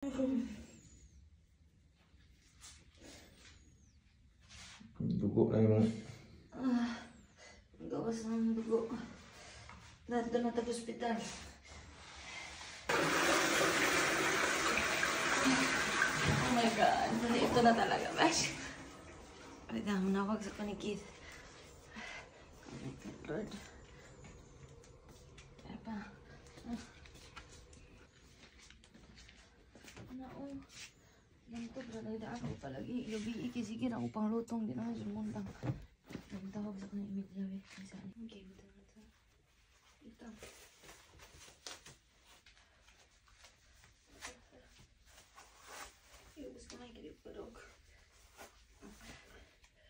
Dugo na yung... gawas ng dugo. Nandito na tayo sa ospital. Oh my God. Ito na talaga, Bash. Ay, dami na wag sa panikit. Oh my God, Lord. Kaya pa. Ano? Ganito, brother, na ako palagi. Gabi, ikisikin ako pang lutong. Di naman sumuntang. Nagtawag sa kanya immediately. Okay, ito. Ito. Iubos ko na yung kilip ko, dog.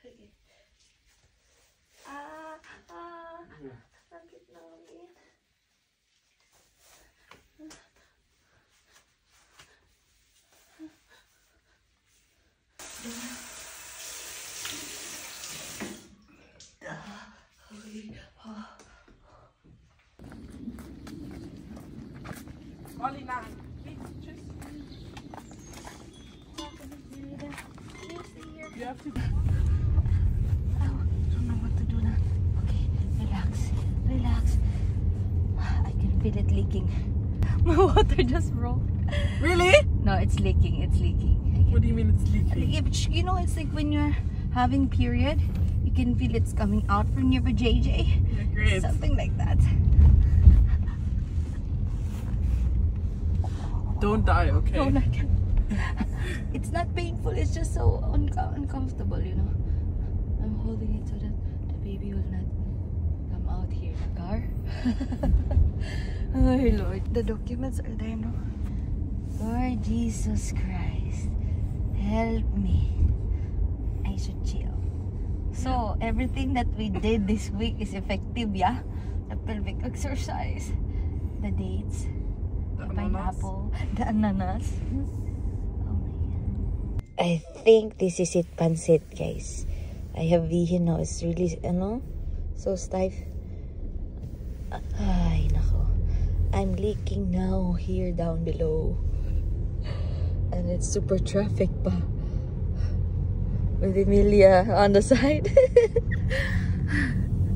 Okay. Sakit na ulit. Molly, now, please, just... You have to... I don't know what to do now. Okay, relax. Relax. I can feel it leaking. My water just broke. Really? No, it's leaking. It's leaking. What do you mean it's leaking? You know, it's like when you're having period, you can feel it's coming out from your vajayjay. Yeah, great. Something like that. Don't die, okay? No, I can't. It's not painful. It's just so uncomfortable, you know. I'm holding it so that the baby will not come out here in the car. Oh Lord, the documents are there, no? Lord Jesus Christ, help me. I should chill. So everything that we did this week is effective, yeah? The pelvic exercise, the dates, the pineapple, the ananas. Oh my God. I think this is it, pancit, guys. I have vision now. It's really, so stiff. Ay, nako. I'm leaking now here down below. And it's super traffic pa. With Emilia on the side.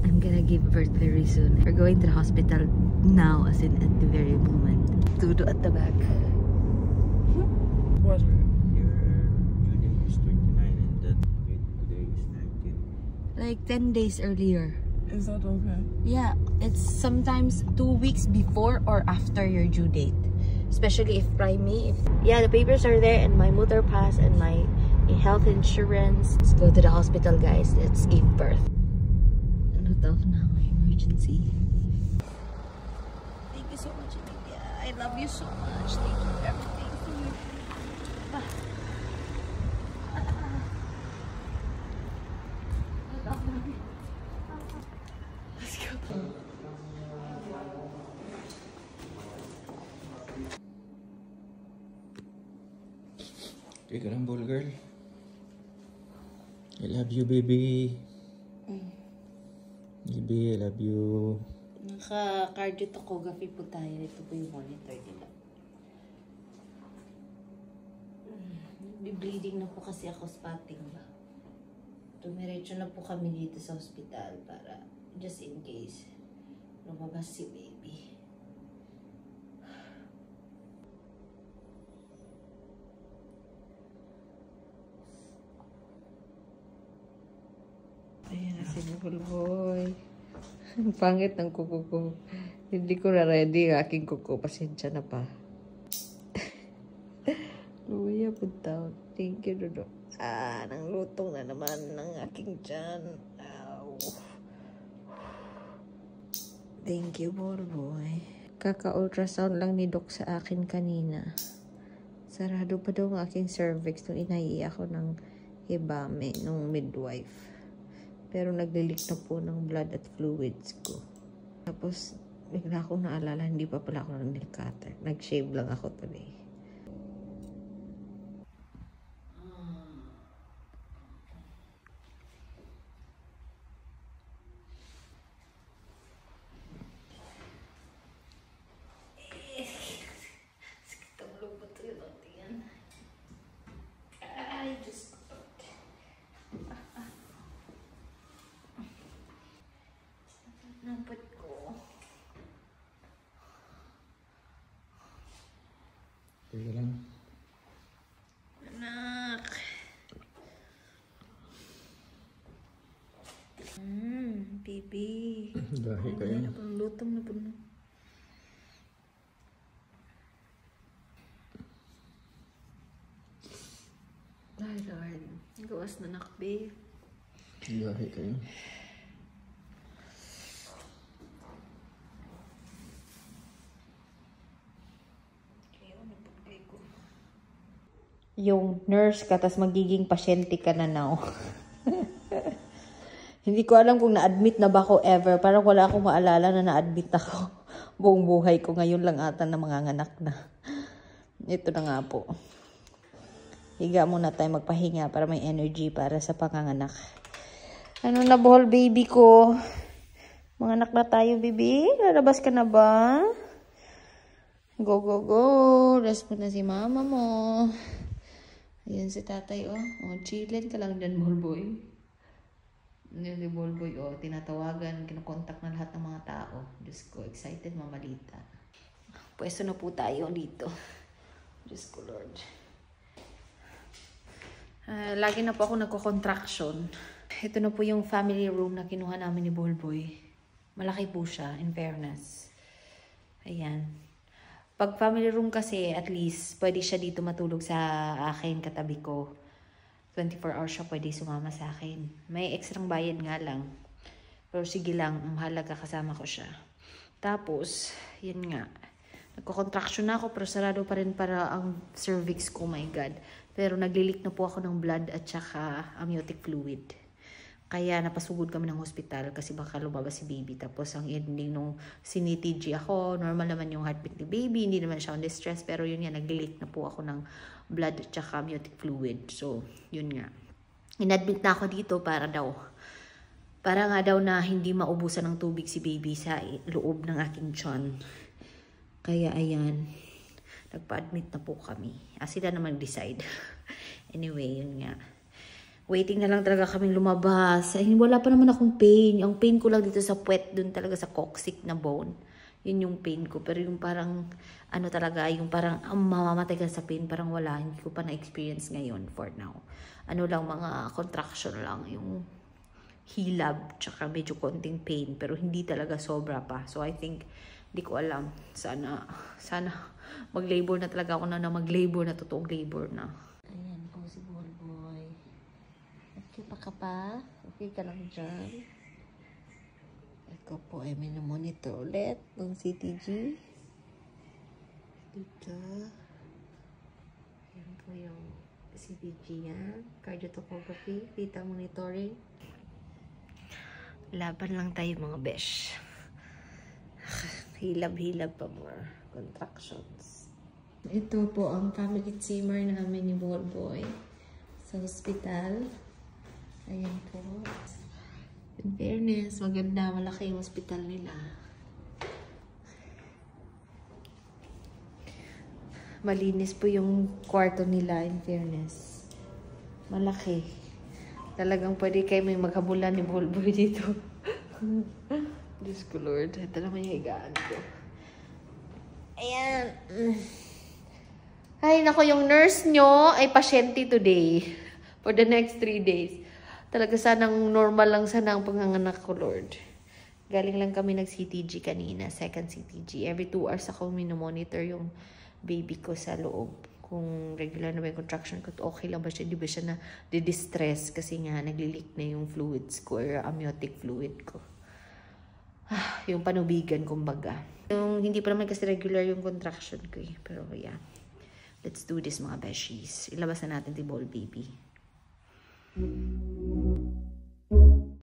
I'm gonna give birth very soon. We're going to the hospital now, as in at the very moment. Tudo at the back. What? Your due date is 29 and that today is 19. Like 10 days earlier. Is that okay? Yeah, it's sometimes 2 weeks before or after your due date. Especially if primary. Yeah, the papers are there and my motor pass and my health insurance. Let's go to the hospital, guys. Let's give birth. Ano daw na may emergency. Thank you so much, Emilia. I love you so much. Thank you for everything. Let's go. Okay ka lang, ball girl. I love you, baby. Baby, I love you. Naka-cardiotocography po tayo. Ito po yung monitor nila. Bleeding na po kasi ako, spotting ba. Tumiretso na po kami dito sa hospital para just in case lumabas si baby. Ayan na si Bulboy. Ang pangit ng kuko ko. Hindi ko na ready ang aking kuko. Pasensya na pa. Luya po down. Thank you, Dodo. Nang lutong na naman ng aking tiyan. Ow. Thank you, Bulboy. Kaka-ultrasound lang ni Doc sa akin kanina. Sarado pa daw ang aking cervix nung inaiya ako ng hebame nung midwife. Pero naglilik na po ng blood at fluids ko. Tapos, bigla akong naalala, hindi pa pala ako ng nail cutter. Nag-shave lang ako today. Sakit ang lubot ko yun. Tingnan. lang. Anak. Baby. Gahi kayo. Lutom na po. Ay, Lord. Gawas na nakbe. Gahi kayo. Yung nurse ka, tas magiging pasyente ka na now. Hindi ko alam kung na-admit na ba ako ever. Parang wala akong maalala na na-admit ako. Buong buhay ko ngayon lang ata na manganganak na. Ito na nga po. Higa muna tayo magpahinga para may energy para sa panganganak. Ano na bohol baby ko? Manganak na tayo baby. Lalabas ka na ba? Go, go, go. Rest mo na si mama mo. Ayan si tatay, oh. Oh, chillin ka lang dyan, Bolboy. Ayan si Bolboy, oh. Tinatawagan, kinakontak na lahat ng mga tao. Diyos ko, excited, mamalita. Pwesto na po tayo dito. Diyos ko, Lord. Lagi na po ako nagko-contraction. Ito na po yung family room na kinuha namin ni Bolboy. Malaki po siya, in fairness. Ayan. Pag family room kasi, at least, pwede siya dito matulog sa akin, katabi ko. 24 hours siya pwede sumama sa akin. May extrang bayad nga lang. Pero sige lang, ang mahalaga kasama ko siya. Tapos, yun nga. Nagko-contraction na ako, pero sarado pa rin para ang cervix ko, my God. Pero naglilik na po ako ng blood at saka amniotic fluid. Kaya napasugod kami ng hospital kasi baka lumabas si baby. Tapos ang ending nung sinitg ako, normal naman yung heartbeat ni baby, hindi naman siya on distress. Pero yun nga, nag-leak na po ako ng blood at saka amniotic fluid. So, yun nga. Inadmit na ako dito para nga daw na hindi maubusan ng tubig si baby sa loob ng aking tiyan. Kaya ayan, nagpa-admit na po kami. Sila naman decide. Anyway, yun nga. Waiting na lang talaga kaming lumabas. Ay, wala pa naman akong pain. Ang pain ko lang dito sa puwet, dun talaga sa coccyx na bone. Yun yung pain ko. Pero yung parang, ano talaga, yung parang mamamatay ka sa pain, parang wala. Hindi ko pa na-experience ngayon for now. Ano lang, mga contraction lang. Yung hilab, tsaka medyo konting pain. Pero hindi talaga sobra pa. So I think, hindi ko alam. Sana mag-labor na talaga ako na mag-labor na, totoong labor na. Ayan po si Bolboy. Okay pa ka pa? Okay ka lang dyan? Ito po ay minumonitor ulit ng CTG. Dito. Yan po yung CTG yan. Cardiotopography. Data monitoring. Laban lang tayo mga besh. Hilab-hilab pa more. Contractions. Ito po ang family zimmer namin ni Bolboy sa hospital. Ayan po. In fairness, maganda. Malaki yung hospital nila. Malinis po yung kwarto nila, in fairness. Malaki. Talagang pwede kayo may maghabulan ni Bolboy dito. Diyos ko, Lord. Ito naman yung higaan ko. Ayan. Ay, nako, yung nurse nyo ay pasyente today. For the next 3 days. Talaga sanang normal lang sana ang panganganak ko, Lord. Galing lang kami nag-CTG kanina, second CTG. Every 2 hours ako minomonitor yung baby ko sa loob. Kung regular na may contraction ko, okay lang ba siya? Di ba siya na di-distress kasi nga naglilik na yung fluids ko or amniotic fluid ko. Yung panubigan, kumbaga. Yung hindi pa naman kasi regular yung contraction ko eh. Pero yeah. Let's do this mga beshies. Ilabas na natin si Ball Baby.